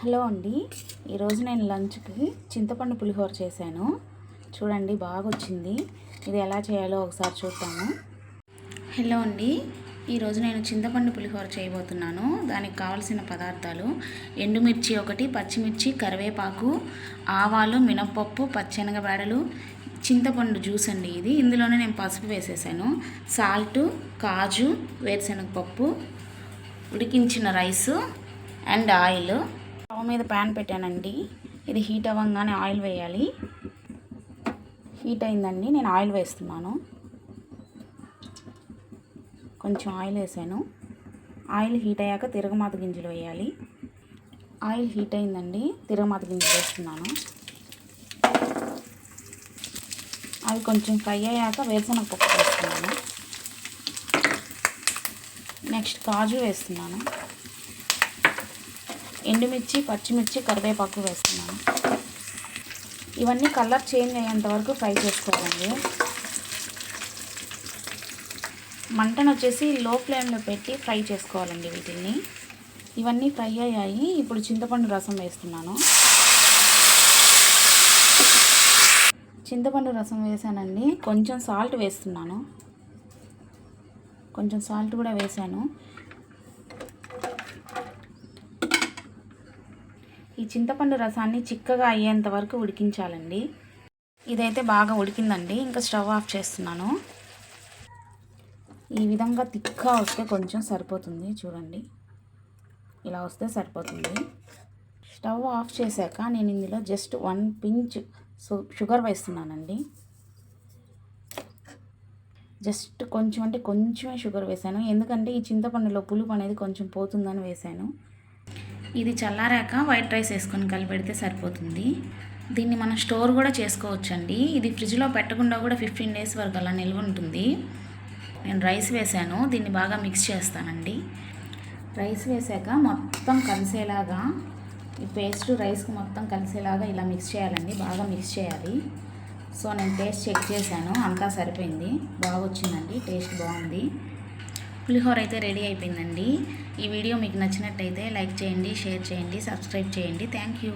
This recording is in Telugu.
హలో అండి, ఈరోజు నేను లంచ్కి చింతపండు పులిహోర చేశాను. చూడండి, బాగా వచ్చింది. ఇది ఎలా చేయాలో ఒకసారి చూద్దాము. హలో అండి, ఈరోజు నేను చింతపండు పులిహోర చేయబోతున్నాను. దానికి కావాల్సిన పదార్థాలు: ఎండుమిర్చి 1, పచ్చిమిర్చి, కరివేపాకు, ఆవాలు, మినప్పప్పు, పచ్చెనగబేడలు, చింతపండు జ్యూస్ అండి ఇది. ఇందులోనే నేను పసుపు వేసేసాను, సాల్టు, కాజు, వేరుశనగపప్పు, ఉడికించిన రైసు అండ్ ఆయిల్. స్టవ్ మీద ప్యాన్ పెట్టానండి. ఇది హీట్ అవ్వగానే ఆయిల్ వేయాలి. హీట్ అయిందండి, నేను ఆయిల్ వేస్తున్నాను. కొంచెం ఆయిల్ వేసాను. ఆయిల్ హీట్ అయ్యాక తిరగమాత గింజలు వేయాలి. ఆయిల్ హీట్ అయిందండి, తిరగమాత గింజలు వేస్తున్నాను. అవి కొంచెం ఫ్రై అయ్యాక వేరుశనగపప్పు వేస్తున్నాను. నెక్స్ట్ కాజు వేస్తున్నాను. ఎండుమిర్చి, పచ్చిమిర్చి, కరివేపాకు వేస్తున్నాను. ఇవన్నీ కలర్ చేంజ్ అయ్యేంత వరకు ఫ్రై చేసుకోవాలండి. మంటను వచ్చేసి లో ఫ్లేమ్లో పెట్టి ఫ్రై చేసుకోవాలండి వీటిని. ఇవన్నీ ఫ్రై అయ్యాయి. ఇప్పుడు చింతపండు రసం వేస్తున్నాను. చింతపండు రసం వేసానండి. కొంచెం సాల్ట్ వేస్తున్నాను. కొంచెం సాల్ట్ కూడా వేసాను. ఈ చింతపండు రసాన్ని చిక్కగా అయ్యేంత వరకు ఉడికించాలండి. ఇదైతే బాగా ఉడికిందండి. ఇంకా స్టవ్ ఆఫ్ చేస్తున్నాను. ఈ విధంగా తిక్గా వస్తే కొంచెం సరిపోతుంది. చూడండి, ఇలా వస్తే సరిపోతుంది. స్టవ్ ఆఫ్ చేశాక నేను ఇందులో జస్ట్ 1 పించ్ షుగర్ వేస్తున్నానండి. జస్ట్ కొంచెం, అంటే కొంచెమే షుగర్ వేసాను. ఎందుకంటే ఈ చింతపండులో పులుపు అనేది కొంచెం పోతుందని వేసాను. ఇది చల్లారాక వైట్ రైస్ వేసుకొని కలిపెడితే సరిపోతుంది. దీన్ని మనం స్టోర్ కూడా చేసుకోవచ్చండి. ఇది ఫ్రిడ్జ్లో పెట్టకుండా కూడా 15 days వరకు అలా నిల్వ ఉంటుంది. నేను రైస్ వేసాను. దీన్ని బాగా మిక్స్ చేస్తానండి. రైస్ వేసాక మొత్తం కలిసేలాగా ఈ పేస్ట్ రైస్కి మొత్తం కలిసేలాగా ఇలా మిక్స్ చేయాలండి. బాగా మిక్స్ చేయాలి. సో నేను టేస్ట్ చెక్ చేశాను, అంతా సరిపోయింది. బాగా వచ్చిందండి, టేస్ట్ బాగుంది. పులిహోర అయితే రెడీ అయిపోయిందండి. ఈ వీడియో మీకు నచ్చినట్టయితే లైక్ చేయండి, షేర్ చేయండి, సబ్స్క్రైబ్ చేయండి. Thank you.